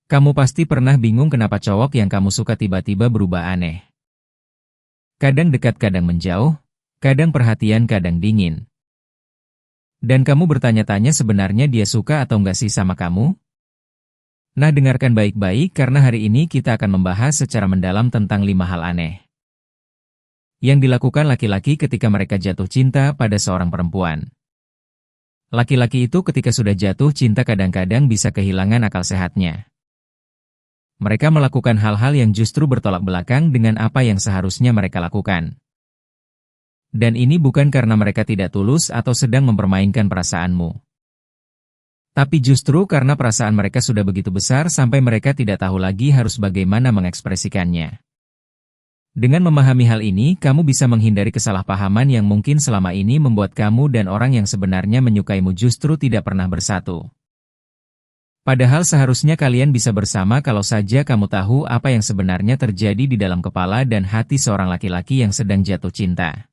Kamu pasti pernah bingung kenapa cowok yang kamu suka tiba-tiba berubah aneh. Kadang dekat, kadang menjauh, kadang perhatian, kadang dingin. Dan kamu bertanya-tanya sebenarnya dia suka atau enggak sih sama kamu? Nah, dengarkan baik-baik karena hari ini kita akan membahas secara mendalam tentang 5 hal aneh yang dilakukan laki-laki ketika mereka jatuh cinta pada seorang perempuan. Laki-laki itu ketika sudah jatuh cinta kadang-kadang bisa kehilangan akal sehatnya. Mereka melakukan hal-hal yang justru bertolak belakang dengan apa yang seharusnya mereka lakukan. Dan ini bukan karena mereka tidak tulus atau sedang mempermainkan perasaanmu. Tapi justru karena perasaan mereka sudah begitu besar sampai mereka tidak tahu lagi harus bagaimana mengekspresikannya. Dengan memahami hal ini, kamu bisa menghindari kesalahpahaman yang mungkin selama ini membuat kamu dan orang yang sebenarnya menyukaimu justru tidak pernah bersatu. Padahal seharusnya kalian bisa bersama kalau saja kamu tahu apa yang sebenarnya terjadi di dalam kepala dan hati seorang laki-laki yang sedang jatuh cinta.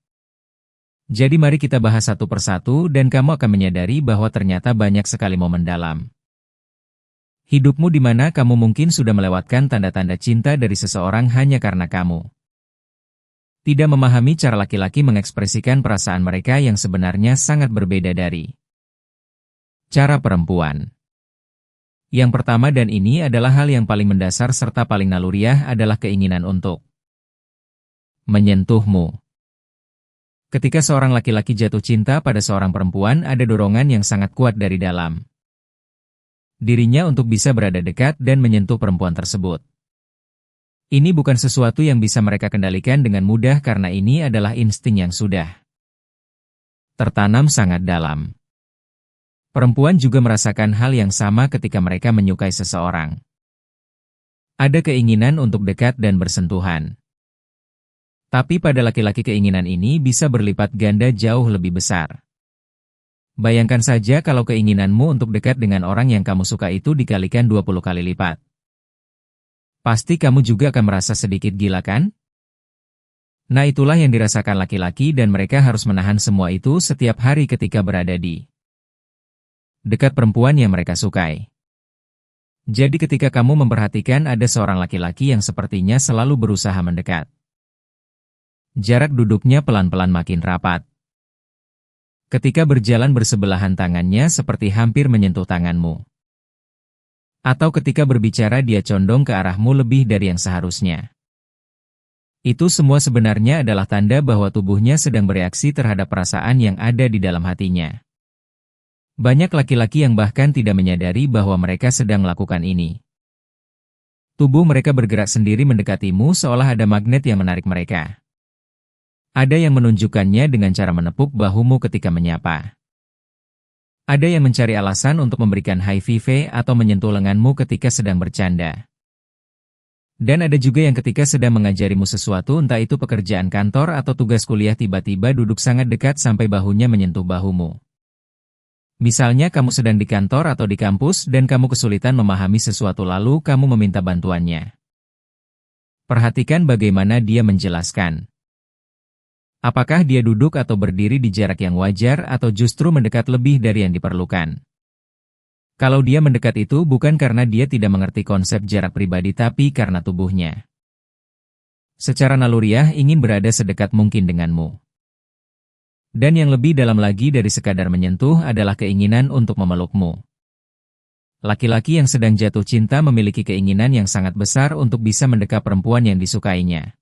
Jadi mari kita bahas satu persatu dan kamu akan menyadari bahwa ternyata banyak sekali momen dalam hidupmu di mana kamu mungkin sudah melewatkan tanda-tanda cinta dari seseorang hanya karena kamu tidak memahami cara laki-laki mengekspresikan perasaan mereka yang sebenarnya sangat berbeda dari cara perempuan. Yang pertama dan ini adalah hal yang paling mendasar serta paling naluriah adalah keinginan untuk menyentuhmu. Ketika seorang laki-laki jatuh cinta pada seorang perempuan, ada dorongan yang sangat kuat dari dalam dirinya untuk bisa berada dekat dan menyentuh perempuan tersebut. Ini bukan sesuatu yang bisa mereka kendalikan dengan mudah karena ini adalah insting yang sudah tertanam sangat dalam. Perempuan juga merasakan hal yang sama ketika mereka menyukai seseorang. Ada keinginan untuk dekat dan bersentuhan. Tapi pada laki-laki keinginan ini bisa berlipat ganda jauh lebih besar. Bayangkan saja kalau keinginanmu untuk dekat dengan orang yang kamu suka itu dikalikan 20 kali lipat. Pasti kamu juga akan merasa sedikit gila kan? Nah, itulah yang dirasakan laki-laki dan mereka harus menahan semua itu setiap hari ketika berada di dekat perempuan yang mereka sukai. Jadi ketika kamu memperhatikan ada seorang laki-laki yang sepertinya selalu berusaha mendekat. Jarak duduknya pelan-pelan makin rapat. Ketika berjalan bersebelahan tangannya seperti hampir menyentuh tanganmu. Atau ketika berbicara dia condong ke arahmu lebih dari yang seharusnya. Itu semua sebenarnya adalah tanda bahwa tubuhnya sedang bereaksi terhadap perasaan yang ada di dalam hatinya. Banyak laki-laki yang bahkan tidak menyadari bahwa mereka sedang melakukan ini. Tubuh mereka bergerak sendiri mendekatimu seolah ada magnet yang menarik mereka. Ada yang menunjukkannya dengan cara menepuk bahumu ketika menyapa. Ada yang mencari alasan untuk memberikan high five atau menyentuh lenganmu ketika sedang bercanda. Dan ada juga yang ketika sedang mengajarimu sesuatu entah itu pekerjaan kantor atau tugas kuliah tiba-tiba duduk sangat dekat sampai bahunya menyentuh bahumu. Misalnya kamu sedang di kantor atau di kampus dan kamu kesulitan memahami sesuatu lalu kamu meminta bantuannya. Perhatikan bagaimana dia menjelaskan. Apakah dia duduk atau berdiri di jarak yang wajar atau justru mendekat lebih dari yang diperlukan? Kalau dia mendekat itu bukan karena dia tidak mengerti konsep jarak pribadi tapi karena tubuhnya secara naluriah ingin berada sedekat mungkin denganmu. Dan yang lebih dalam lagi dari sekadar menyentuh adalah keinginan untuk memelukmu. Laki-laki yang sedang jatuh cinta memiliki keinginan yang sangat besar untuk bisa mendekap perempuan yang disukainya.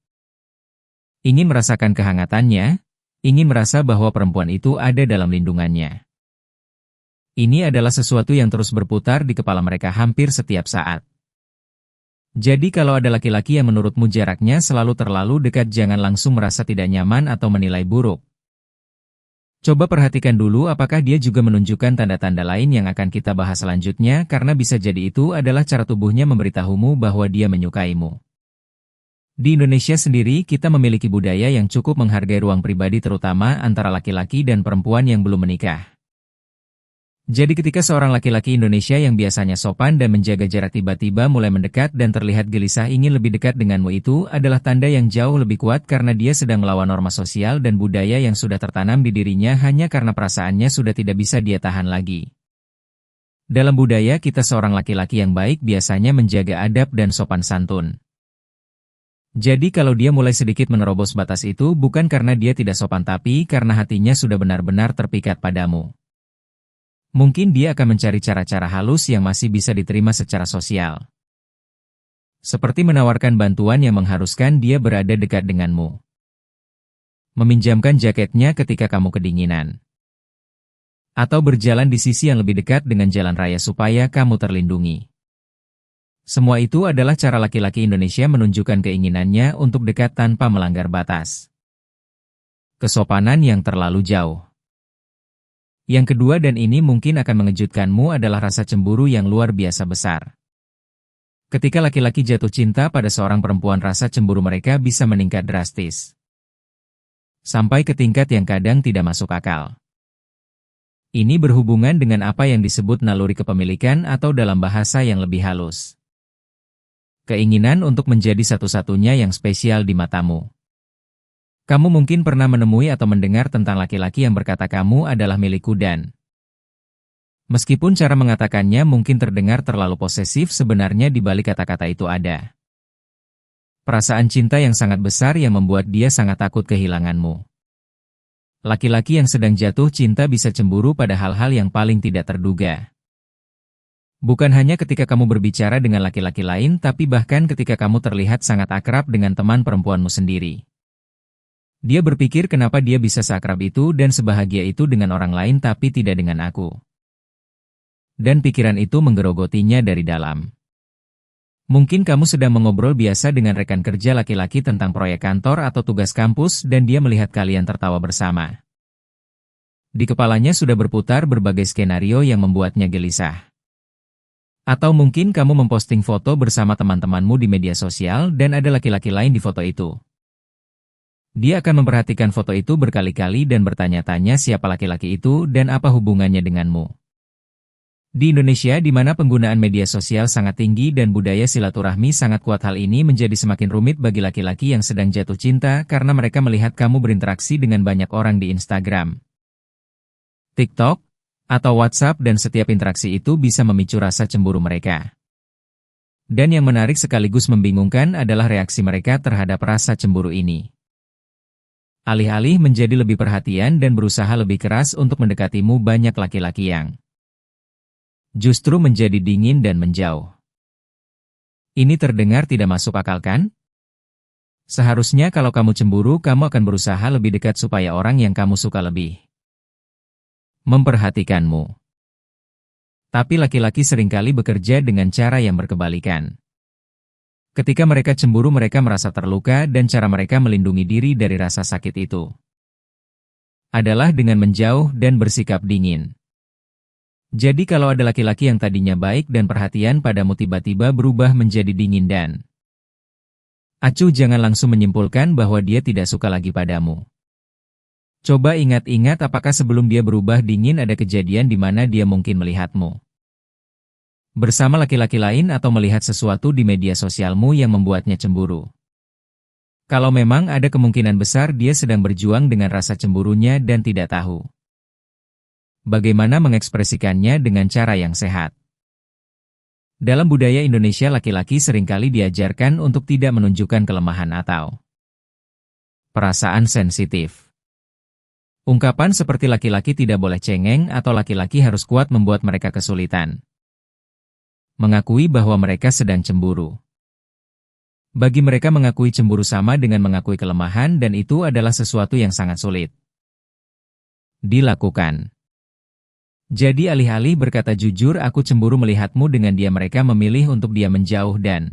Ingin merasakan kehangatannya, ingin merasa bahwa perempuan itu ada dalam lindungannya. Ini adalah sesuatu yang terus berputar di kepala mereka hampir setiap saat. Jadi kalau ada laki-laki yang menurutmu jaraknya selalu terlalu dekat jangan langsung merasa tidak nyaman atau menilai buruk. Coba perhatikan dulu apakah dia juga menunjukkan tanda-tanda lain yang akan kita bahas selanjutnya karena bisa jadi itu adalah cara tubuhnya memberitahumu bahwa dia menyukaimu. Di Indonesia sendiri, kita memiliki budaya yang cukup menghargai ruang pribadi terutama antara laki-laki dan perempuan yang belum menikah. Jadi ketika seorang laki-laki Indonesia yang biasanya sopan dan menjaga jarak tiba-tiba mulai mendekat dan terlihat gelisah ingin lebih dekat denganmu itu adalah tanda yang jauh lebih kuat karena dia sedang melawan norma sosial dan budaya yang sudah tertanam di dirinya hanya karena perasaannya sudah tidak bisa dia tahan lagi. Dalam budaya kita seorang laki-laki yang baik biasanya menjaga adab dan sopan santun. Jadi kalau dia mulai sedikit menerobos batas itu bukan karena dia tidak sopan tapi karena hatinya sudah benar-benar terpikat padamu. Mungkin dia akan mencari cara-cara halus yang masih bisa diterima secara sosial. Seperti menawarkan bantuan yang mengharuskan dia berada dekat denganmu. Meminjamkan jaketnya ketika kamu kedinginan. Atau berjalan di sisi yang lebih dekat dengan jalan raya supaya kamu terlindungi. Semua itu adalah cara laki-laki Indonesia menunjukkan keinginannya untuk dekat tanpa melanggar batas. Kesopanan yang terlalu jauh. Yang kedua dan ini mungkin akan mengejutkanmu adalah rasa cemburu yang luar biasa besar. Ketika laki-laki jatuh cinta pada seorang perempuan rasa cemburu mereka bisa meningkat drastis. Sampai ke tingkat yang kadang tidak masuk akal. Ini berhubungan dengan apa yang disebut naluri kepemilikan atau dalam bahasa yang lebih halus. Keinginan untuk menjadi satu-satunya yang spesial di matamu. Kamu mungkin pernah menemui atau mendengar tentang laki-laki yang berkata kamu adalah milikku dan meskipun cara mengatakannya mungkin terdengar terlalu posesif sebenarnya di balik kata-kata itu ada perasaan cinta yang sangat besar yang membuat dia sangat takut kehilanganmu. Laki-laki yang sedang jatuh cinta bisa cemburu pada hal-hal yang paling tidak terduga. Bukan hanya ketika kamu berbicara dengan laki-laki lain, tapi bahkan ketika kamu terlihat sangat akrab dengan teman perempuanmu sendiri. Dia berpikir kenapa dia bisa seakrab itu dan sebahagia itu dengan orang lain tapi tidak dengan aku. Dan pikiran itu menggerogotinya dari dalam. Mungkin kamu sedang mengobrol biasa dengan rekan kerja laki-laki tentang proyek kantor atau tugas kampus dan dia melihat kalian tertawa bersama. Di kepalanya sudah berputar berbagai skenario yang membuatnya gelisah. Atau mungkin kamu memposting foto bersama teman-temanmu di media sosial dan ada laki-laki lain di foto itu. Dia akan memperhatikan foto itu berkali-kali dan bertanya-tanya siapa laki-laki itu dan apa hubungannya denganmu. Di Indonesia di mana penggunaan media sosial sangat tinggi dan budaya silaturahmi sangat kuat hal ini menjadi semakin rumit bagi laki-laki yang sedang jatuh cinta karena mereka melihat kamu berinteraksi dengan banyak orang di Instagram, TikTok, atau WhatsApp dan setiap interaksi itu bisa memicu rasa cemburu mereka. Dan yang menarik sekaligus membingungkan adalah reaksi mereka terhadap rasa cemburu ini. Alih-alih menjadi lebih perhatian dan berusaha lebih keras untuk mendekatimu banyak laki-laki yang justru menjadi dingin dan menjauh. Ini terdengar tidak masuk akal kan? Seharusnya kalau kamu cemburu, kamu akan berusaha lebih dekat supaya orang yang kamu suka lebih memperhatikanmu. Tapi laki-laki seringkali bekerja dengan cara yang berkebalikan. Ketika mereka cemburu mereka merasa terluka dan cara mereka melindungi diri dari rasa sakit itu adalah dengan menjauh dan bersikap dingin. Jadi kalau ada laki-laki yang tadinya baik dan perhatian padamu tiba-tiba berubah menjadi dingin dan acuh jangan langsung menyimpulkan bahwa dia tidak suka lagi padamu. Coba ingat-ingat apakah sebelum dia berubah dingin ada kejadian di mana dia mungkin melihatmu bersama laki-laki lain atau melihat sesuatu di media sosialmu yang membuatnya cemburu. Kalau memang ada kemungkinan besar dia sedang berjuang dengan rasa cemburunya dan tidak tahu bagaimana mengekspresikannya dengan cara yang sehat. Dalam budaya Indonesia laki-laki seringkali diajarkan untuk tidak menunjukkan kelemahan atau perasaan sensitif. Ungkapan seperti laki-laki tidak boleh cengeng atau laki-laki harus kuat membuat mereka kesulitan mengakui bahwa mereka sedang cemburu. Bagi mereka mengakui cemburu sama dengan mengakui kelemahan dan itu adalah sesuatu yang sangat sulit dilakukan. Jadi alih-alih berkata jujur aku cemburu melihatmu dengan dia mereka memilih untuk dia menjauh dan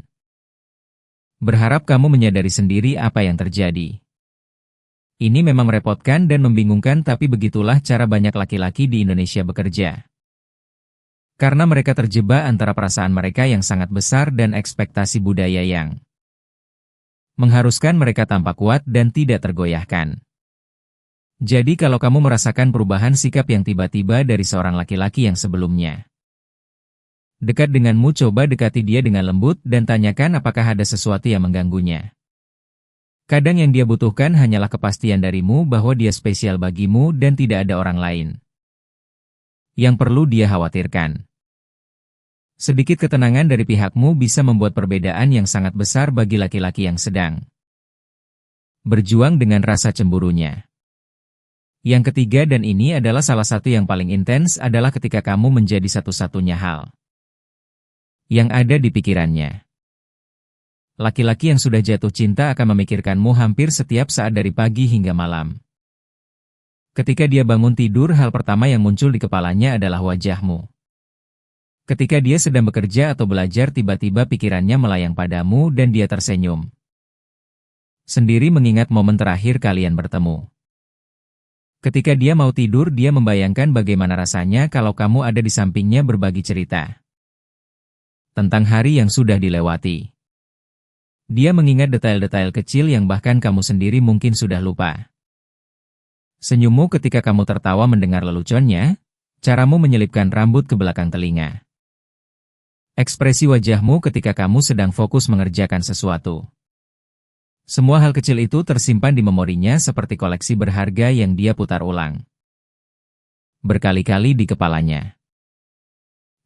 berharap kamu menyadari sendiri apa yang terjadi. Ini memang merepotkan dan membingungkan tapi begitulah cara banyak laki-laki di Indonesia bekerja. Karena mereka terjebak antara perasaan mereka yang sangat besar dan ekspektasi budaya yang mengharuskan mereka tampak kuat dan tidak tergoyahkan. Jadi kalau kamu merasakan perubahan sikap yang tiba-tiba dari seorang laki-laki yang sebelumnya dekat denganmu, coba dekati dia dengan lembut dan tanyakan apakah ada sesuatu yang mengganggunya. Kadang yang dia butuhkan hanyalah kepastian darimu bahwa dia spesial bagimu dan tidak ada orang lain yang perlu dia khawatirkan. Sedikit ketenangan dari pihakmu bisa membuat perbedaan yang sangat besar bagi laki-laki yang sedang berjuang dengan rasa cemburunya. Yang ketiga, dan ini adalah salah satu yang paling intens, adalah ketika kamu menjadi satu-satunya hal yang ada di pikirannya. Laki-laki yang sudah jatuh cinta akan memikirkanmu hampir setiap saat dari pagi hingga malam. Ketika dia bangun tidur, hal pertama yang muncul di kepalanya adalah wajahmu. Ketika dia sedang bekerja atau belajar, tiba-tiba pikirannya melayang padamu dan dia tersenyum sendiri mengingat momen terakhir kalian bertemu. Ketika dia mau tidur, dia membayangkan bagaimana rasanya kalau kamu ada di sampingnya berbagi cerita tentang hari yang sudah dilewati. Dia mengingat detail-detail kecil yang bahkan kamu sendiri mungkin sudah lupa. Senyummu ketika kamu tertawa mendengar leluconnya, caramu menyelipkan rambut ke belakang telinga. Ekspresi wajahmu ketika kamu sedang fokus mengerjakan sesuatu. Semua hal kecil itu tersimpan di memorinya seperti koleksi berharga yang dia putar ulang berkali-kali di kepalanya.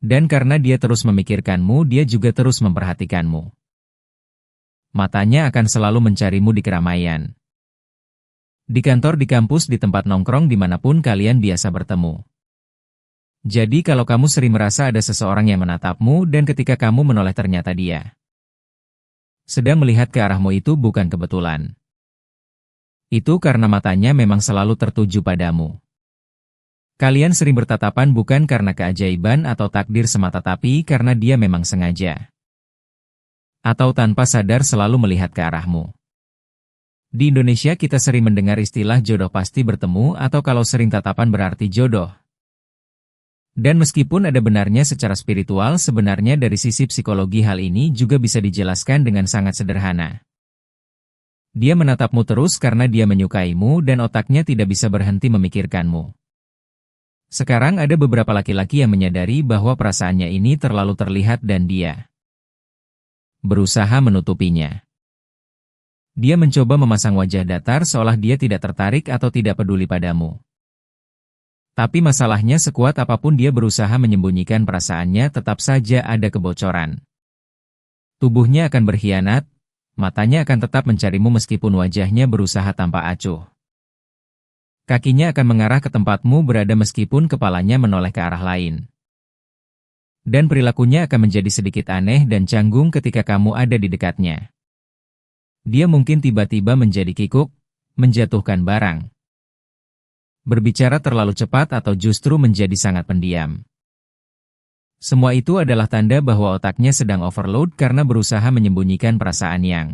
Dan karena dia terus memikirkanmu, dia juga terus memperhatikanmu. Matanya akan selalu mencarimu di keramaian. Di kantor, di kampus, di tempat nongkrong, dimanapun kalian biasa bertemu. Jadi kalau kamu sering merasa ada seseorang yang menatapmu dan ketika kamu menoleh ternyata dia sedang melihat ke arahmu, itu bukan kebetulan. Itu karena matanya memang selalu tertuju padamu. Kalian sering bertatapan bukan karena keajaiban atau takdir semata, tapi karena dia memang sengaja atau tanpa sadar selalu melihat ke arahmu. Di Indonesia kita sering mendengar istilah jodoh pasti bertemu, atau kalau sering tatapan berarti jodoh. Dan meskipun ada benarnya secara spiritual, sebenarnya dari sisi psikologi hal ini juga bisa dijelaskan dengan sangat sederhana. Dia menatapmu terus karena dia menyukaimu dan otaknya tidak bisa berhenti memikirkanmu. Sekarang ada beberapa laki-laki yang menyadari bahwa perasaannya ini terlalu terlihat dan dia berusaha menutupinya. Dia mencoba memasang wajah datar seolah dia tidak tertarik atau tidak peduli padamu. Tapi masalahnya, sekuat apapun dia berusaha menyembunyikan perasaannya, tetap saja ada kebocoran. Tubuhnya akan berkhianat, matanya akan tetap mencarimu meskipun wajahnya berusaha tanpa acuh. Kakinya akan mengarah ke tempatmu berada meskipun kepalanya menoleh ke arah lain. Dan perilakunya akan menjadi sedikit aneh dan canggung ketika kamu ada di dekatnya. Dia mungkin tiba-tiba menjadi kikuk, menjatuhkan barang, berbicara terlalu cepat atau justru menjadi sangat pendiam. Semua itu adalah tanda bahwa otaknya sedang overload karena berusaha menyembunyikan perasaan yang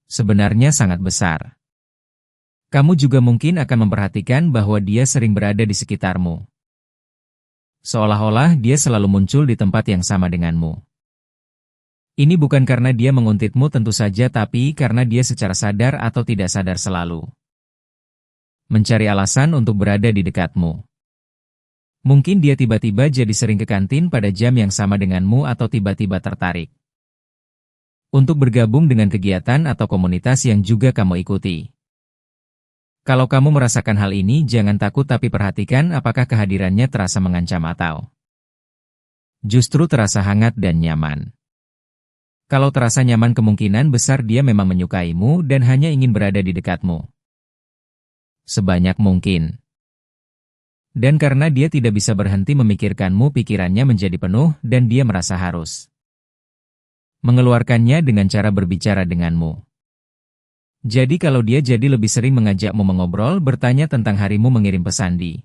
sebenarnya sangat besar. Kamu juga mungkin akan memperhatikan bahwa dia sering berada di sekitarmu. Seolah-olah dia selalu muncul di tempat yang sama denganmu. Ini bukan karena dia menguntitmu tentu saja, tapi karena dia secara sadar atau tidak sadar selalu mencari alasan untuk berada di dekatmu. Mungkin dia tiba-tiba jadi sering ke kantin pada jam yang sama denganmu atau tiba-tiba tertarik untuk bergabung dengan kegiatan atau komunitas yang juga kamu ikuti. Kalau kamu merasakan hal ini, jangan takut tapi perhatikan apakah kehadirannya terasa mengancam atau justru terasa hangat dan nyaman. Kalau terasa nyaman, kemungkinan besar dia memang menyukaimu dan hanya ingin berada di dekatmu sebanyak mungkin. Dan karena dia tidak bisa berhenti memikirkanmu, pikirannya menjadi penuh dan dia merasa harus mengeluarkannya dengan cara berbicara denganmu. Jadi kalau dia jadi lebih sering mengajakmu mengobrol, bertanya tentang harimu, mengirim pesan di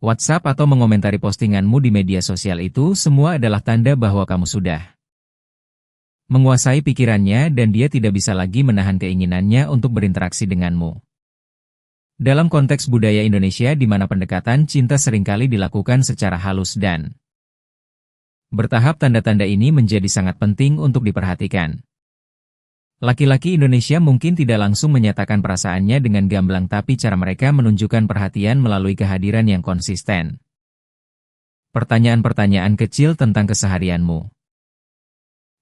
WhatsApp atau mengomentari postinganmu di media sosial, itu semua adalah tanda bahwa kamu sudah menguasai pikirannya dan dia tidak bisa lagi menahan keinginannya untuk berinteraksi denganmu. Dalam konteks budaya Indonesia di mana pendekatan cinta seringkali dilakukan secara halus dan bertahap, tanda-tanda ini menjadi sangat penting untuk diperhatikan. Laki-laki Indonesia mungkin tidak langsung menyatakan perasaannya dengan gamblang, tapi cara mereka menunjukkan perhatian melalui kehadiran yang konsisten. Pertanyaan-pertanyaan kecil tentang keseharianmu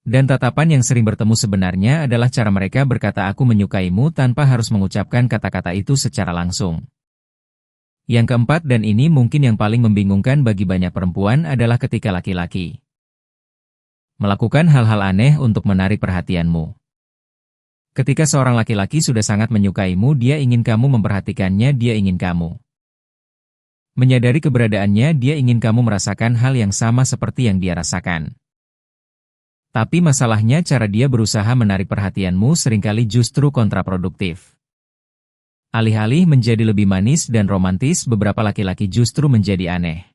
dan tatapan yang sering bertemu sebenarnya adalah cara mereka berkata aku menyukaimu tanpa harus mengucapkan kata-kata itu secara langsung. Yang keempat dan ini mungkin yang paling membingungkan bagi banyak perempuan adalah ketika laki-laki melakukan hal-hal aneh untuk menarik perhatianmu. Ketika seorang laki-laki sudah sangat menyukaimu, dia ingin kamu memperhatikannya, dia ingin kamu menyadari keberadaannya, dia ingin kamu merasakan hal yang sama seperti yang dia rasakan. Tapi masalahnya cara dia berusaha menarik perhatianmu seringkali justru kontraproduktif. Alih-alih menjadi lebih manis dan romantis, beberapa laki-laki justru menjadi aneh.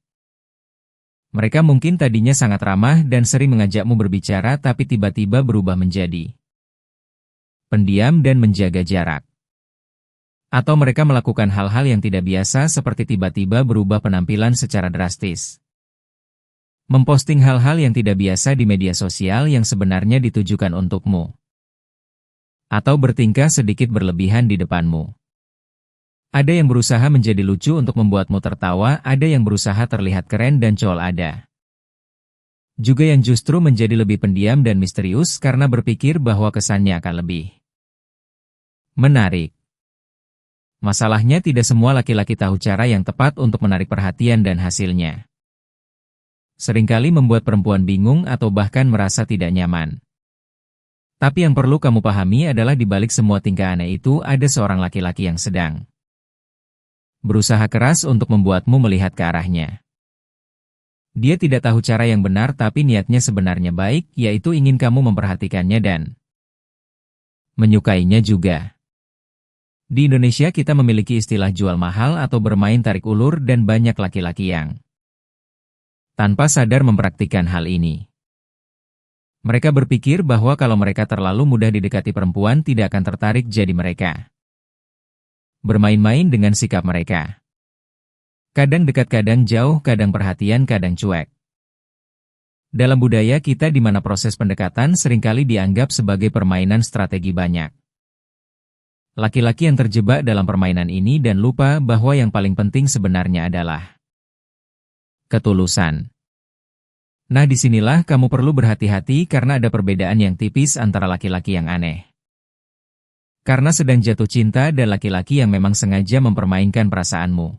Mereka mungkin tadinya sangat ramah dan sering mengajakmu berbicara, tapi tiba-tiba berubah menjadi pendiam dan menjaga jarak. Atau mereka melakukan hal-hal yang tidak biasa seperti tiba-tiba berubah penampilan secara drastis. Memposting hal-hal yang tidak biasa di media sosial yang sebenarnya ditujukan untukmu. Atau bertingkah sedikit berlebihan di depanmu. Ada yang berusaha menjadi lucu untuk membuatmu tertawa, ada yang berusaha terlihat keren dan cool, ada juga yang justru menjadi lebih pendiam dan misterius karena berpikir bahwa kesannya akan lebih menarik. Masalahnya tidak semua laki-laki tahu cara yang tepat untuk menarik perhatian dan hasilnya seringkali membuat perempuan bingung atau bahkan merasa tidak nyaman. Tapi yang perlu kamu pahami adalah di balik semua tingkah aneh itu ada seorang laki-laki yang sedang berusaha keras untuk membuatmu melihat ke arahnya. Dia tidak tahu cara yang benar tapi niatnya sebenarnya baik, yaitu ingin kamu memperhatikannya dan menyukainya juga. Di Indonesia kita memiliki istilah jual mahal atau bermain tarik ulur dan banyak laki-laki yang tanpa sadar mempraktikkan hal ini. Mereka berpikir bahwa kalau mereka terlalu mudah didekati perempuan tidak akan tertarik, jadi mereka bermain-main dengan sikap mereka. Kadang dekat, kadang jauh, kadang perhatian, kadang cuek. Dalam budaya kita di mana proses pendekatan seringkali dianggap sebagai permainan strategi, banyak laki-laki yang terjebak dalam permainan ini dan lupa bahwa yang paling penting sebenarnya adalah ketulusan. Nah, disinilah kamu perlu berhati-hati karena ada perbedaan yang tipis antara laki-laki yang aneh karena sedang jatuh cinta dan laki-laki yang memang sengaja mempermainkan perasaanmu.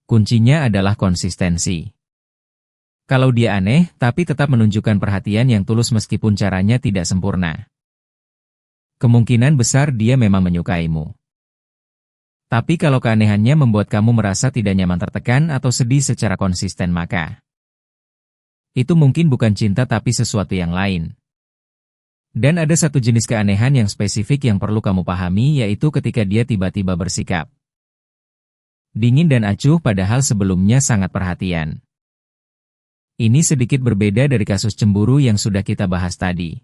Kuncinya adalah konsistensi. Kalau dia aneh, tapi tetap menunjukkan perhatian yang tulus meskipun caranya tidak sempurna, kemungkinan besar dia memang menyukaimu. Tapi kalau keanehannya membuat kamu merasa tidak nyaman, tertekan, atau sedih secara konsisten, maka itu mungkin bukan cinta tapi sesuatu yang lain. Dan ada satu jenis keanehan yang spesifik yang perlu kamu pahami, yaitu ketika dia tiba-tiba bersikap dingin dan acuh padahal sebelumnya sangat perhatian. Ini sedikit berbeda dari kasus cemburu yang sudah kita bahas tadi.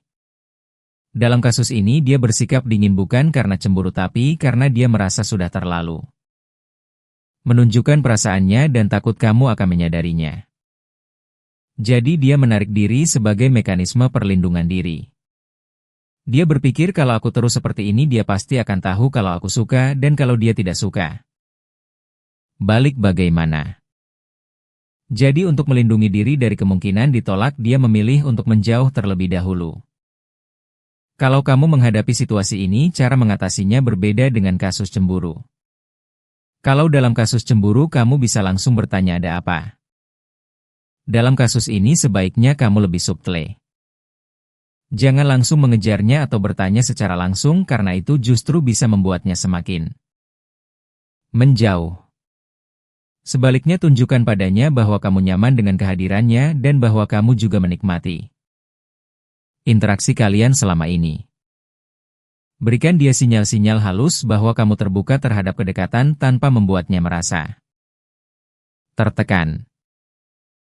Dalam kasus ini dia bersikap dingin bukan karena cemburu tapi karena dia merasa sudah terlalu menunjukkan perasaannya dan takut kamu akan menyadarinya. Jadi dia menarik diri sebagai mekanisme perlindungan diri. Dia berpikir kalau aku terus seperti ini dia pasti akan tahu kalau aku suka, dan kalau dia tidak suka, balik bagaimana? Jadi untuk melindungi diri dari kemungkinan ditolak, dia memilih untuk menjauh terlebih dahulu. Kalau kamu menghadapi situasi ini, cara mengatasinya berbeda dengan kasus cemburu. Kalau dalam kasus cemburu, kamu bisa langsung bertanya ada apa. Dalam kasus ini sebaiknya kamu lebih subtle. Jangan langsung mengejarnya atau bertanya secara langsung karena itu justru bisa membuatnya semakin menjauh. Sebaliknya tunjukkan padanya bahwa kamu nyaman dengan kehadirannya dan bahwa kamu juga menikmati interaksi kalian selama ini. Berikan dia sinyal-sinyal halus bahwa kamu terbuka terhadap kedekatan tanpa membuatnya merasa tertekan.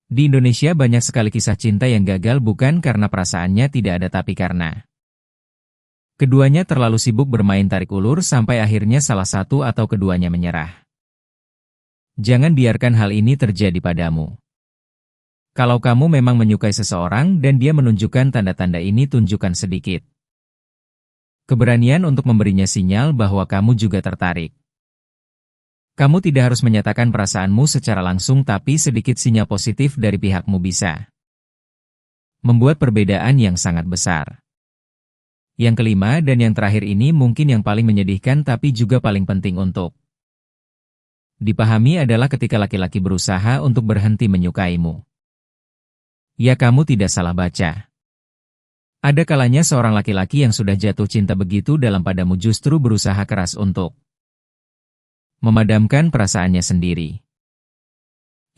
Di Indonesia banyak sekali kisah cinta yang gagal bukan karena perasaannya tidak ada tapi karena keduanya terlalu sibuk bermain tarik ulur sampai akhirnya salah satu atau keduanya menyerah. Jangan biarkan hal ini terjadi padamu. Kalau kamu memang menyukai seseorang dan dia menunjukkan tanda-tanda ini, tunjukkan sedikit keberanian untuk memberinya sinyal bahwa kamu juga tertarik. Kamu tidak harus menyatakan perasaanmu secara langsung, tapi sedikit sinyal positif dari pihakmu bisa membuat perbedaan yang sangat besar. Yang kelima dan yang terakhir ini mungkin yang paling menyedihkan tapi juga paling penting untuk Dipahami adalah ketika laki-laki berusaha untuk berhenti menyukaimu. Ya, kamu tidak salah baca. Ada kalanya seorang laki-laki yang sudah jatuh cinta begitu dalam padamu justru berusaha keras untuk memadamkan perasaannya sendiri.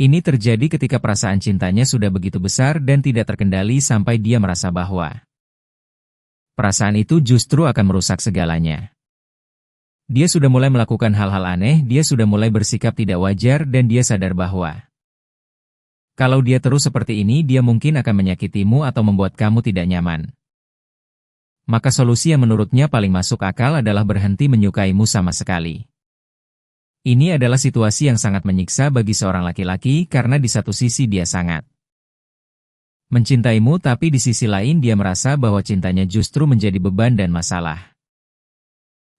Ini terjadi ketika perasaan cintanya sudah begitu besar dan tidak terkendali sampai dia merasa bahwa perasaan itu justru akan merusak segalanya. Dia sudah mulai melakukan hal-hal aneh, dia sudah mulai bersikap tidak wajar dan dia sadar bahwa kalau dia terus seperti ini dia mungkin akan menyakitimu atau membuat kamu tidak nyaman. Maka solusi yang menurutnya paling masuk akal adalah berhenti menyukaimu sama sekali. Ini adalah situasi yang sangat menyiksa bagi seorang laki-laki karena di satu sisi dia sangat mencintaimu tapi di sisi lain dia merasa bahwa cintanya justru menjadi beban dan masalah.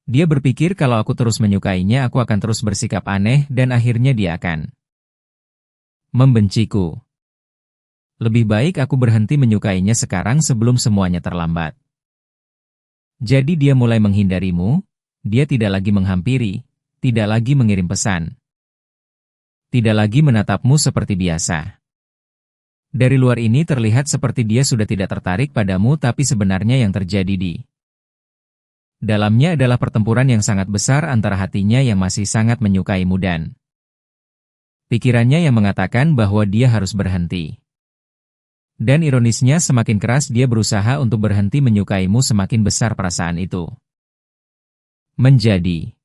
Dia berpikir kalau aku terus menyukainya aku akan terus bersikap aneh dan akhirnya dia akan membenciku. Lebih baik aku berhenti menyukainya sekarang sebelum semuanya terlambat. Jadi dia mulai menghindarimu, dia tidak lagi menghampiri, tidak lagi mengirim pesan. Tidak lagi menatapmu seperti biasa. Dari luar ini terlihat seperti dia sudah tidak tertarik padamu tapi sebenarnya yang terjadi di dalamnya adalah pertempuran yang sangat besar antara hatinya yang masih sangat menyukaimu dan pikirannya yang mengatakan bahwa dia harus berhenti. Dan ironisnya semakin keras dia berusaha untuk berhenti menyukaimu semakin besar perasaan itu menjadi.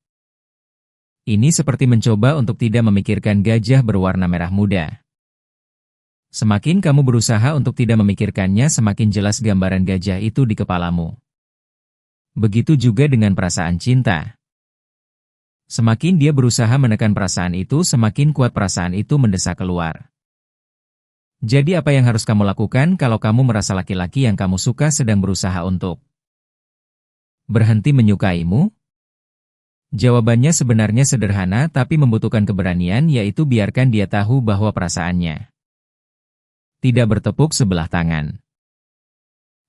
Ini seperti mencoba untuk tidak memikirkan gajah berwarna merah muda. Semakin kamu berusaha untuk tidak memikirkannya semakin jelas gambaran gajah itu di kepalamu. Begitu juga dengan perasaan cinta. Semakin dia berusaha menekan perasaan itu semakin kuat perasaan itu mendesak keluar. Jadi apa yang harus kamu lakukan kalau kamu merasa laki-laki yang kamu suka sedang berusaha untuk berhenti menyukaimu? Jawabannya sebenarnya sederhana tapi membutuhkan keberanian yaitu biarkan dia tahu bahwa perasaannya tidak bertepuk sebelah tangan.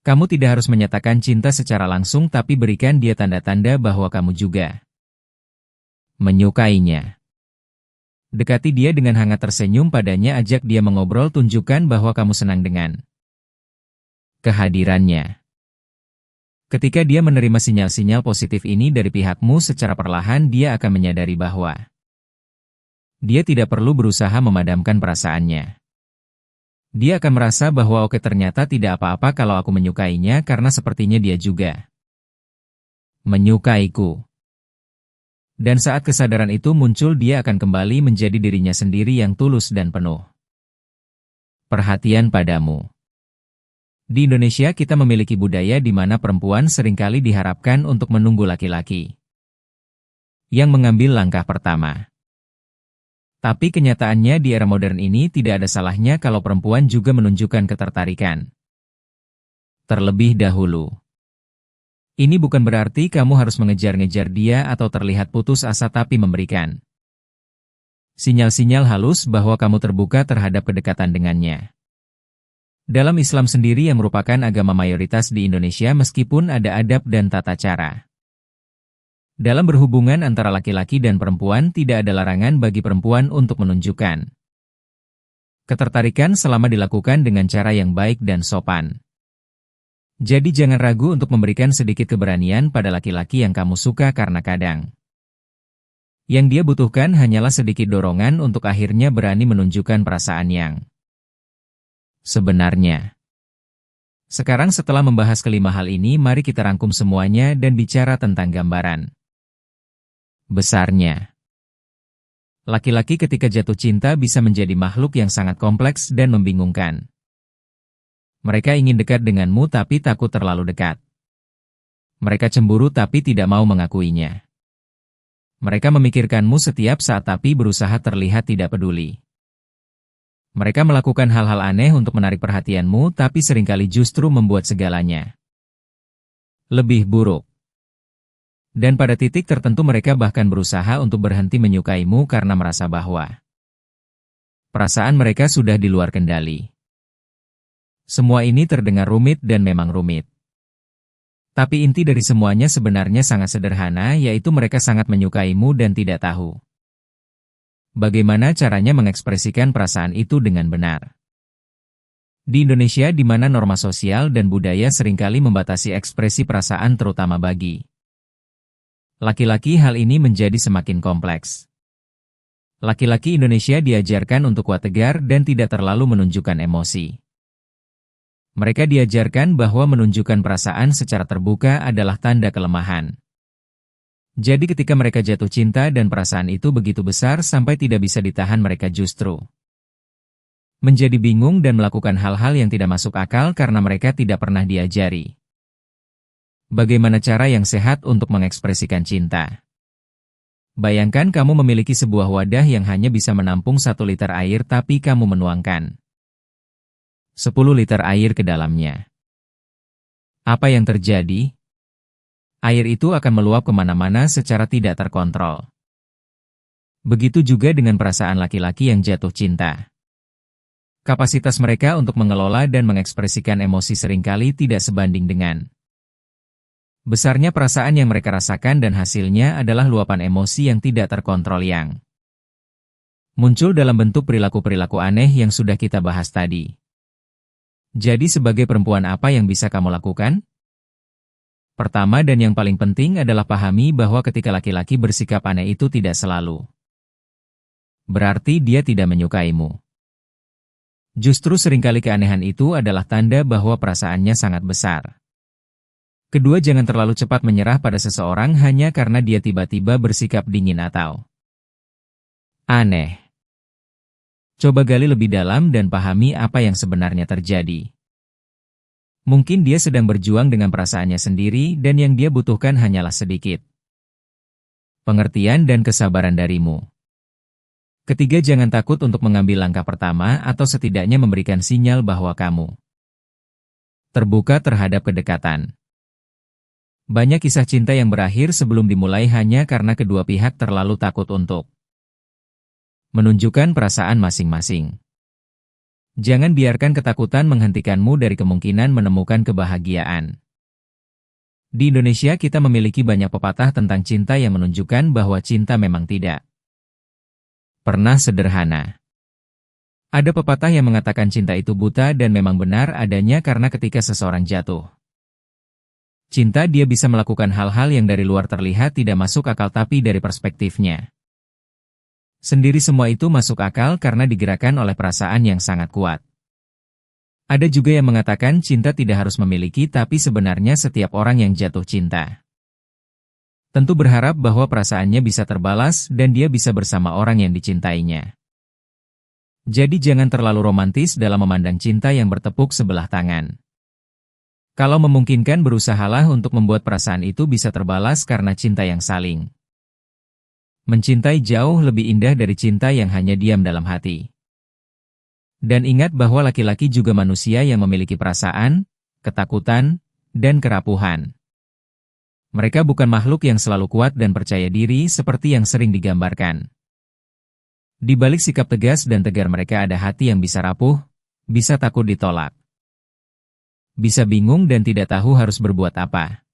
Kamu tidak harus menyatakan cinta secara langsung tapi berikan dia tanda-tanda bahwa kamu juga menyukainya. Dekati dia dengan hangat tersenyum padanya, ajak dia mengobrol, tunjukkan bahwa kamu senang dengan kehadirannya. Ketika dia menerima sinyal-sinyal positif ini dari pihakmu secara perlahan dia akan menyadari bahwa dia tidak perlu berusaha memadamkan perasaannya. Dia akan merasa bahwa oke ternyata tidak apa-apa kalau aku menyukainya karena sepertinya dia juga menyukaiku. Dan saat kesadaran itu muncul dia akan kembali menjadi dirinya sendiri yang tulus dan penuh perhatian padamu. Di Indonesia kita memiliki budaya di mana perempuan seringkali diharapkan untuk menunggu laki-laki yang mengambil langkah pertama. Tapi kenyataannya di era modern ini tidak ada salahnya kalau perempuan juga menunjukkan ketertarikan terlebih dahulu. Ini bukan berarti kamu harus mengejar-ngejar dia atau terlihat putus asa tapi memberikan sinyal-sinyal halus bahwa kamu terbuka terhadap kedekatan dengannya. Dalam Islam sendiri yang merupakan agama mayoritas di Indonesia meskipun ada adab dan tata cara dalam berhubungan antara laki-laki dan perempuan tidak ada larangan bagi perempuan untuk menunjukkan ketertarikan selama dilakukan dengan cara yang baik dan sopan. Jadi jangan ragu untuk memberikan sedikit keberanian pada laki-laki yang kamu suka karena kadang yang dia butuhkan hanyalah sedikit dorongan untuk akhirnya berani menunjukkan perasaan yang sebenarnya. Sekarang setelah membahas kelima hal ini mari kita rangkum semuanya dan bicara tentang gambaran besarnya. Laki-laki ketika jatuh cinta bisa menjadi makhluk yang sangat kompleks dan membingungkan. Mereka ingin dekat denganmu tapi takut terlalu dekat. Mereka cemburu tapi tidak mau mengakuinya. Mereka memikirkanmu setiap saat tapi berusaha terlihat tidak peduli. Mereka melakukan hal-hal aneh untuk menarik perhatianmu tapi seringkali justru membuat segalanya lebih buruk. Dan pada titik tertentu mereka bahkan berusaha untuk berhenti menyukaimu karena merasa bahwa perasaan mereka sudah di luar kendali. Semua ini terdengar rumit dan memang rumit. Tapi inti dari semuanya sebenarnya sangat sederhana, yaitu mereka sangat menyukaimu dan tidak tahu Bagaimana caranya mengekspresikan perasaan itu dengan benar? Di Indonesia di mana norma sosial dan budaya seringkali membatasi ekspresi perasaan terutama bagi laki-laki, hal ini menjadi semakin kompleks. Laki-laki Indonesia diajarkan untuk kuat tegar dan tidak terlalu menunjukkan emosi. Mereka diajarkan bahwa menunjukkan perasaan secara terbuka adalah tanda kelemahan. Jadi ketika mereka jatuh cinta dan perasaan itu begitu besar sampai tidak bisa ditahan, mereka justru menjadi bingung dan melakukan hal-hal yang tidak masuk akal karena mereka tidak pernah diajari bagaimana cara yang sehat untuk mengekspresikan cinta. Bayangkan kamu memiliki sebuah wadah yang hanya bisa menampung 1 liter air tapi kamu menuangkan 10 liter air ke dalamnya. Apa yang terjadi? Air itu akan meluap kemana-mana secara tidak terkontrol. Begitu juga dengan perasaan laki-laki yang jatuh cinta. Kapasitas mereka untuk mengelola dan mengekspresikan emosi seringkali tidak sebanding dengan besarnya perasaan yang mereka rasakan, dan hasilnya adalah luapan emosi yang tidak terkontrol yang muncul dalam bentuk perilaku-perilaku aneh yang sudah kita bahas tadi. Jadi sebagai perempuan apa yang bisa kamu lakukan? Pertama dan yang paling penting adalah pahami bahwa ketika laki-laki bersikap aneh itu tidak selalu berarti dia tidak menyukaimu. Justru seringkali keanehan itu adalah tanda bahwa perasaannya sangat besar. Kedua, jangan terlalu cepat menyerah pada seseorang hanya karena dia tiba-tiba bersikap dingin atau aneh. Coba gali lebih dalam dan pahami apa yang sebenarnya terjadi. Mungkin dia sedang berjuang dengan perasaannya sendiri dan yang dia butuhkan hanyalah sedikit pengertian dan kesabaran darimu. Ketiga, jangan takut untuk mengambil langkah pertama atau setidaknya memberikan sinyal bahwa kamu terbuka terhadap kedekatan. Banyak kisah cinta yang berakhir sebelum dimulai hanya karena kedua pihak terlalu takut untuk menunjukkan perasaan masing-masing. Jangan biarkan ketakutan menghentikanmu dari kemungkinan menemukan kebahagiaan. Di Indonesia kita memiliki banyak pepatah tentang cinta yang menunjukkan bahwa cinta memang tidak pernah sederhana. Ada pepatah yang mengatakan cinta itu buta dan memang benar adanya karena ketika seseorang jatuh cinta dia bisa melakukan hal-hal yang dari luar terlihat tidak masuk akal, tapi dari perspektifnya sendiri semua itu masuk akal karena digerakkan oleh perasaan yang sangat kuat. Ada juga yang mengatakan cinta tidak harus memiliki, tapi sebenarnya setiap orang yang jatuh cinta tentu berharap bahwa perasaannya bisa terbalas dan dia bisa bersama orang yang dicintainya. Jadi jangan terlalu romantis dalam memandang cinta yang bertepuk sebelah tangan. Kalau memungkinkan, berusahalah untuk membuat perasaan itu bisa terbalas karena cinta yang saling mencintai jauh lebih indah dari cinta yang hanya diam dalam hati. Dan ingat bahwa laki-laki juga manusia yang memiliki perasaan, ketakutan, dan kerapuhan. Mereka bukan makhluk yang selalu kuat dan percaya diri seperti yang sering digambarkan. Di balik sikap tegas dan tegar mereka ada hati yang bisa rapuh, bisa takut ditolak, bisa bingung dan tidak tahu harus berbuat apa.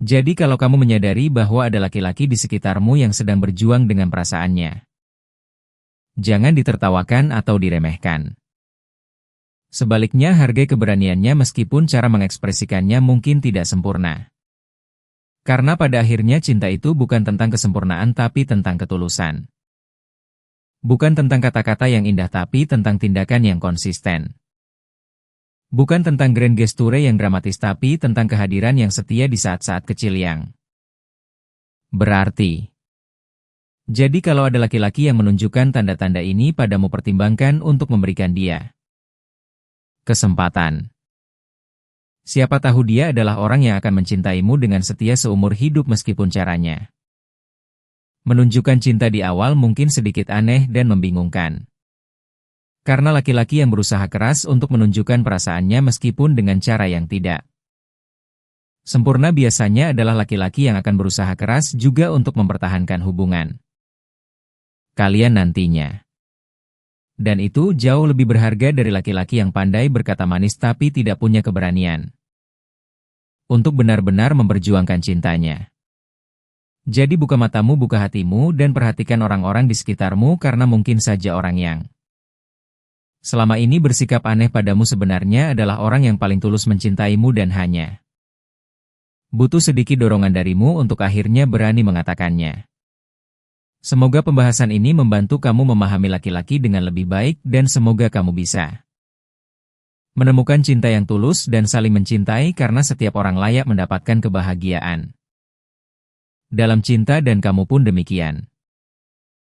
Jadi kalau kamu menyadari bahwa ada laki-laki di sekitarmu yang sedang berjuang dengan perasaannya, jangan ditertawakan atau diremehkan. Sebaliknya, hargai keberaniannya meskipun cara mengekspresikannya mungkin tidak sempurna. Karena pada akhirnya cinta itu bukan tentang kesempurnaan tapi tentang ketulusan. Bukan tentang kata-kata yang indah tapi tentang tindakan yang konsisten. Bukan tentang grand gesture yang dramatis tapi tentang kehadiran yang setia di saat-saat kecil yang berarti. Jadi kalau ada laki-laki yang menunjukkan tanda-tanda ini padamu, pertimbangkan untuk memberikan dia kesempatan. Siapa tahu dia adalah orang yang akan mencintaimu dengan setia seumur hidup meskipun caranya menunjukkan cinta di awal mungkin sedikit aneh dan membingungkan. Karena laki-laki yang berusaha keras untuk menunjukkan perasaannya meskipun dengan cara yang tidak sempurna biasanya adalah laki-laki yang akan berusaha keras juga untuk mempertahankan hubungan kalian nantinya. Dan itu jauh lebih berharga dari laki-laki yang pandai berkata manis tapi tidak punya keberanian untuk benar-benar memperjuangkan cintanya. Jadi buka matamu, buka hatimu, dan perhatikan orang-orang di sekitarmu karena mungkin saja orang yang selama ini bersikap aneh padamu sebenarnya adalah orang yang paling tulus mencintaimu dan hanya butuh sedikit dorongan darimu untuk akhirnya berani mengatakannya. Semoga pembahasan ini membantu kamu memahami laki-laki dengan lebih baik dan semoga kamu bisa menemukan cinta yang tulus dan saling mencintai karena setiap orang layak mendapatkan kebahagiaan dalam cinta dan kamu pun demikian.